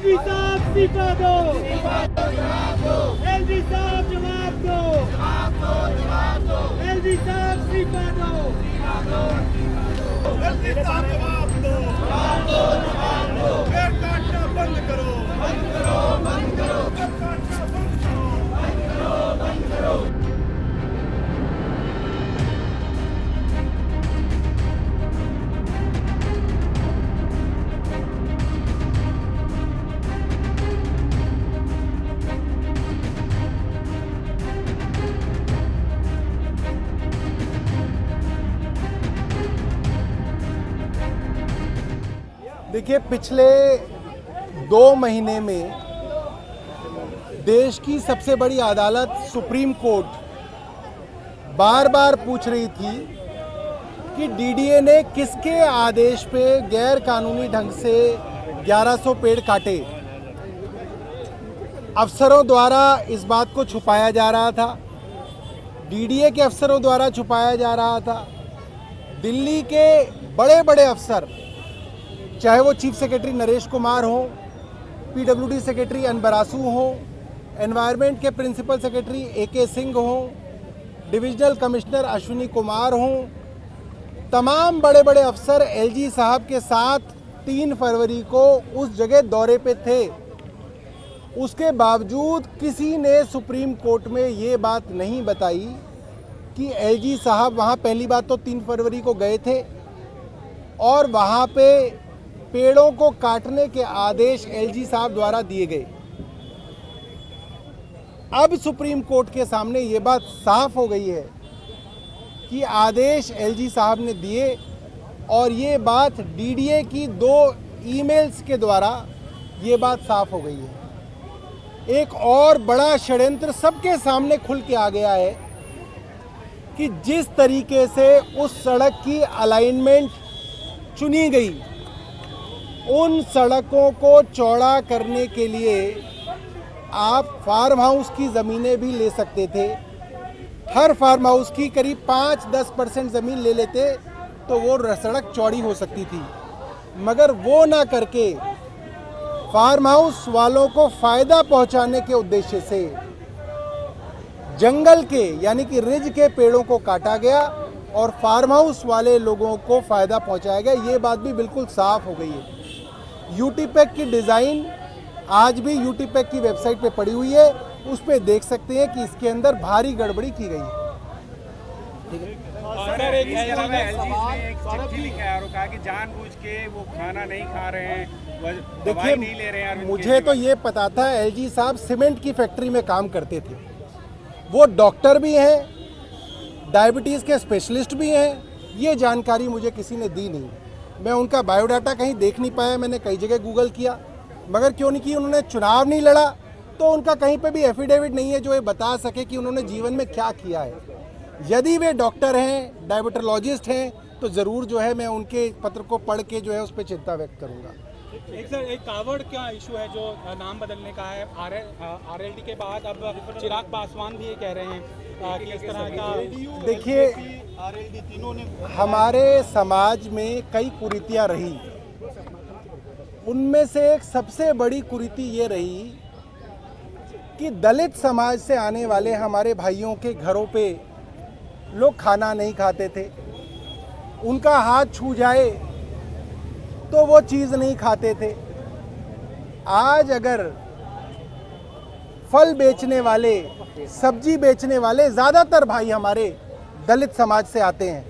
LG साहब इस्तीफा दो, एलजी साहब जवाब दो, एलजी साहब इस्तीफा दो, एलजी साहब जवाब दो, पेड़ काटना बंद करो, पेड़ काटना बंद करो। देखिए, पिछले 2 महीने में देश की सबसे बड़ी अदालत सुप्रीम कोर्ट बार बार पूछ रही थी कि डीडीए ने किसके आदेश पे गैर कानूनी ढंग से 1100 पेड़ काटे। अफसरों द्वारा इस बात को छुपाया जा रहा था, डीडीए के अफसरों द्वारा छुपाया जा रहा था। दिल्ली के बड़े बड़े अफसर, चाहे वो चीफ सेक्रेटरी नरेश कुमार हो, पीडब्ल्यूडी सेक्रेटरी अनबरासू हो, एनवायरनमेंट के प्रिंसिपल सेक्रेटरी एके सिंह हो, डिविजनल कमिश्नर अश्विनी कुमार हो, तमाम बड़े बड़े अफसर एलजी साहब के साथ 3 फरवरी को उस जगह दौरे पे थे। उसके बावजूद किसी ने सुप्रीम कोर्ट में ये बात नहीं बताई कि एलजी साहब वहाँ पहली बात तो 3 फरवरी को गए थे और वहाँ पे पेड़ों को काटने के आदेश एलजी साहब द्वारा दिए गए। अब सुप्रीम कोर्ट के सामने ये बात साफ हो गई है कि आदेश एलजी साहब ने दिए और ये बात डीडीए की 2 ईमेल्स के द्वारा ये बात साफ हो गई है। एक और बड़ा षड्यंत्र सबके सामने खुल के आ गया है कि जिस तरीके से उस सड़क की अलाइनमेंट चुनी गई, उन सड़कों को चौड़ा करने के लिए आप फार्म हाउस की ज़मीनें भी ले सकते थे। हर फार्म हाउस की करीब 5-10% ज़मीन ले लेते तो वो सड़क चौड़ी हो सकती थी, मगर वो ना करके फार्म हाउस वालों को फ़ायदा पहुंचाने के उद्देश्य से जंगल के यानी कि रिज के पेड़ों को काटा गया और फार्म हाउस वाले लोगों को फ़ायदा पहुंचाया गया। ये बात भी बिल्कुल साफ हो गई है। यूटीपैक की डिज़ाइन आज भी यूटीपैक की वेबसाइट पे पड़ी हुई है, उस पे देख सकते हैं कि इसके अंदर भारी गड़बड़ी की गई है। सर, एक चिट्ठी लिखा है और कहा कि जानबूझ के वो खाना नहीं खा रहे हैं, दवाई नहीं ले रहे हैं। मुझे तो ये पता था एलजी साहब सीमेंट की फैक्ट्री में काम करते थे। वो डॉक्टर भी हैं, डायबिटीज़ के स्पेशलिस्ट भी हैं। ये जानकारी मुझे किसी ने दी नहीं। मैं उनका बायोडाटा कहीं देख नहीं पाया, मैंने कई जगह गूगल किया, मगर क्यों नहीं की, उन्होंने चुनाव नहीं लड़ा तो उनका कहीं पे भी एफिडेविट नहीं है जो ये बता सके कि उन्होंने जीवन में क्या किया है। यदि वे डॉक्टर हैं, डायबिटोलॉजिस्ट हैं, तो ज़रूर जो है मैं उनके पत्र को पढ़ के जो है उस पर चिंता व्यक्त करूँगा। एक कावड़ का इशू है जो नाम बदलने का है, आरएलडी के बाद अब चिराग पासवान भी ये कह रहे हैं कि इस तरह का। देखिए, आरएलडी तीनों ने हमारे समाज में कई कुरीतियाँ रही, उनमें से एक सबसे बड़ी कुरीति ये रही कि दलित समाज से आने वाले हमारे भाइयों के घरों पे लोग खाना नहीं खाते थे। उनका हाथ छू जाए तो वो चीज़ नहीं खाते थे। आज अगर फल बेचने वाले, सब्जी बेचने वाले, ज़्यादातर भाई हमारे दलित समाज से आते हैं,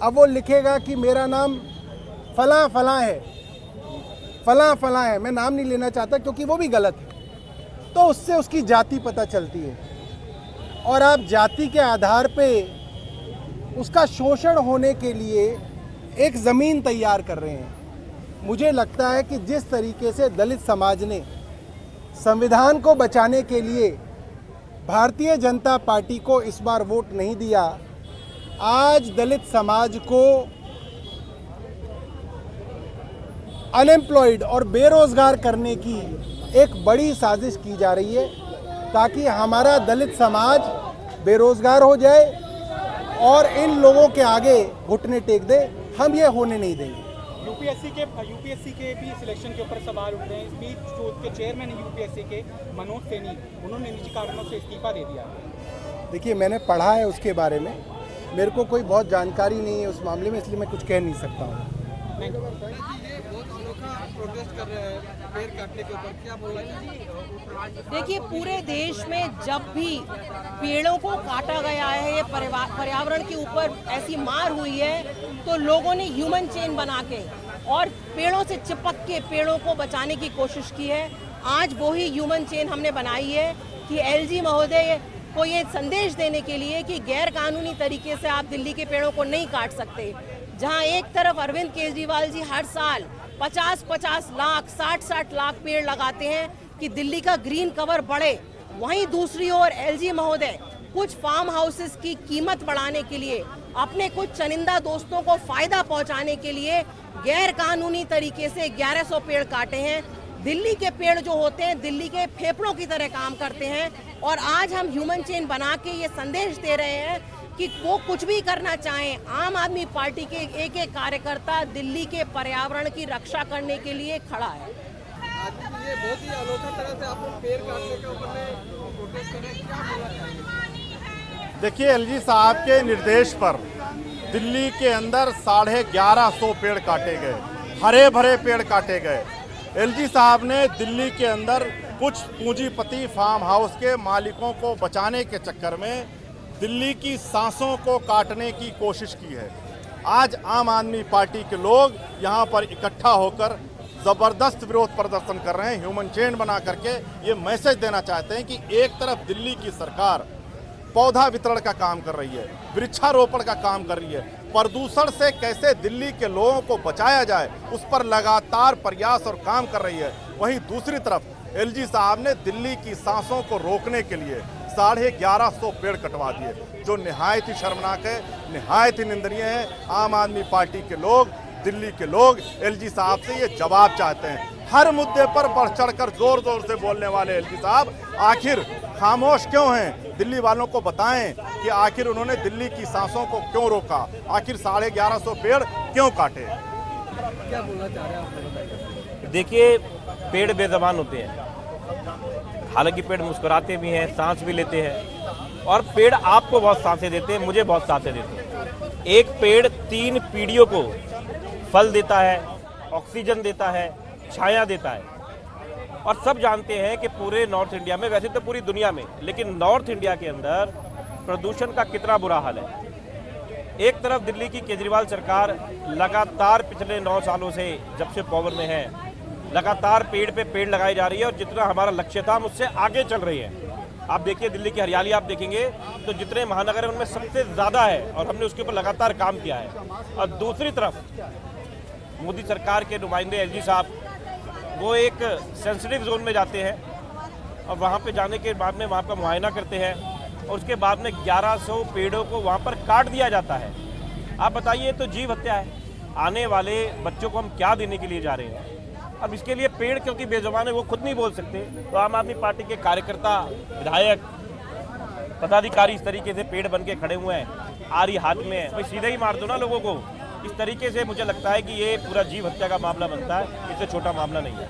अब वो लिखेगा कि मेरा नाम फलां फलां है, फलां फलां है, मैं नाम नहीं लेना चाहता क्योंकि वो भी गलत है, तो उससे उसकी जाति पता चलती है और आप जाति के आधार पे उसका शोषण होने के लिए एक ज़मीन तैयार कर रहे हैं। मुझे लगता है कि जिस तरीके से दलित समाज ने संविधान को बचाने के लिए भारतीय जनता पार्टी को इस बार वोट नहीं दिया, आज दलित समाज को अनएम्प्लॉयड और बेरोजगार करने की एक बड़ी साजिश की जा रही है ताकि हमारा दलित समाज बेरोजगार हो जाए और इन लोगों के आगे घुटने टेक दे। हम ये होने नहीं देंगे। यूपीएससी के भी सिलेक्शन के ऊपर सवाल उठ रहे हैं। इस बीच जो उसके चेयरमैन है यूपीएससी के मनोज सैनी, उन्होंने निजी कारणों से इस्तीफा दे दिया है। देखिए, मैंने पढ़ा है उसके बारे में, मेरे को कोई बहुत जानकारी नहीं है उस मामले में, इसलिए मैं कुछ कह नहीं सकता हूँ। Thank you. देखिए, पूरे देश में जब भी पेड़ों को काटा गया है, पर्यावरण के ऊपर ऐसी मार हुई है, तो लोगों ने ह्यूमन चेन बना के और पेड़ों से चिपक के पेड़ों को बचाने की कोशिश की है। आज वही ह्यूमन चेन हमने बनाई है कि एलजी महोदय को ये संदेश देने के लिए कि गैर कानूनी तरीके से आप दिल्ली के पेड़ों को नहीं काट सकते। जहां एक तरफ अरविंद केजरीवाल जी हर साल 50-50 लाख, 60-60 लाख पेड़ लगाते हैं कि दिल्ली का ग्रीन कवर बढ़े, वहीं दूसरी ओर एलजी महोदय कुछ फार्म हाउसेस की कीमत बढ़ाने के लिए, अपने कुछ चनिंदा दोस्तों को फायदा पहुंचाने के लिए गैर कानूनी तरीके से 1100 पेड़ काटे हैं। दिल्ली के पेड़ जो होते हैं दिल्ली के फेफड़ों की तरह काम करते हैं, और आज हम ह्यूमन चेन बना के ये संदेश दे रहे हैं कि वो कुछ भी करना चाहें, आम आदमी पार्टी के एक एक कार्यकर्ता दिल्ली के पर्यावरण की रक्षा करने के लिए खड़ा है। आज ये बहुत ही अनोखा तरह से आप पेड़ काटने के ऊपर में प्रोटेस्ट कर रहे हैं, क्या बोलना चाहेंगे? देखिए, एलजी साहब के निर्देश पर दिल्ली के अंदर 1150 पेड़ काटे गए, हरे भरे पेड़ काटे गए। एलजी साहब ने दिल्ली के अंदर कुछ पूंजीपति फार्म हाउस के मालिकों को बचाने के चक्कर में दिल्ली की सांसों को काटने की कोशिश की है। आज आम आदमी पार्टी के लोग यहाँ पर इकट्ठा होकर ज़बरदस्त विरोध प्रदर्शन कर रहे हैं। ह्यूमन चेन बना करके ये मैसेज देना चाहते हैं कि एक तरफ दिल्ली की सरकार पौधा वितरण का काम कर रही है, वृक्षारोपण का काम कर रही है, प्रदूषण से कैसे दिल्ली के लोगों को बचाया जाए उस पर लगातार प्रयास और काम कर रही है। वहीं दूसरी तरफ एलजी साहब ने दिल्ली की सांसों को रोकने के लिए 1150 पेड़ कटवा दिए, जो निहायत ही शर्मनाक है, निहायत ही निंदनीय है। आम आदमी पार्टी के लोग, दिल्ली के लोग एलजी साहब से ये जवाब चाहते हैं। हर मुद्दे पर बढ़ चढ़कर जोर जोर से बोलने वाले एलजी साहब आखिर खामोश क्यों हैं? दिल्ली वालों को बताएं कि आखिर उन्होंने दिल्ली की सांसों को क्यों रोका, आखिर 1150 पेड़ क्यों काटे। क्या बोलना चाह रहे हैं आप? देखिए, पेड़ बेज़बान होते हैं, हालांकि पेड़ मुस्कुराते भी हैं, सांस भी लेते हैं, और पेड़ आपको बहुत सांसें देते हैं, मुझे बहुत सांसें देते हैं। एक पेड़ 3 पीढ़ियों को फल देता है, ऑक्सीजन देता है, छाया देता है। और सब जानते हैं कि पूरे नॉर्थ इंडिया में, वैसे तो पूरी दुनिया में, लेकिन नॉर्थ इंडिया के अंदर प्रदूषण का कितना बुरा हाल है। एक तरफ दिल्ली की केजरीवाल सरकार लगातार पिछले 9 सालों से, जब से पावर में है, लगातार पेड़ पे पेड़ लगाई जा रही है, और जितना हमारा लक्ष्य था हम उससे आगे चल रही है। आप देखिए, दिल्ली की हरियाली आप देखेंगे तो जितने महानगर हैं उनमें सबसे ज़्यादा है, और हमने उसके ऊपर लगातार काम किया है। और दूसरी तरफ मोदी सरकार के नुमाइंदे एलजी साहब, वो एक सेंसिटिव जोन में जाते हैं, और वहाँ पे जाने के बाद में वहाँ का मुआयना करते हैं, और उसके बाद में 1100 पेड़ों को वहाँ पर काट दिया जाता है। आप बताइए, तो जीव हत्या है। आने वाले बच्चों को हम क्या देने के लिए जा रहे हैं? अब इसके लिए पेड़ क्योंकि बेजुबान है, वो खुद नहीं बोल सकते, तो आम आदमी पार्टी के कार्यकर्ता, विधायक, पदाधिकारी इस तरीके से पेड़ बन के खड़े हुए हैं, आरी हाथ में है। भाई सीधे ही मार दो ना लोगों को। इस तरीके से मुझे लगता है कि ये पूरा जीव हत्या का मामला बनता है, इससे छोटा मामला नहीं है।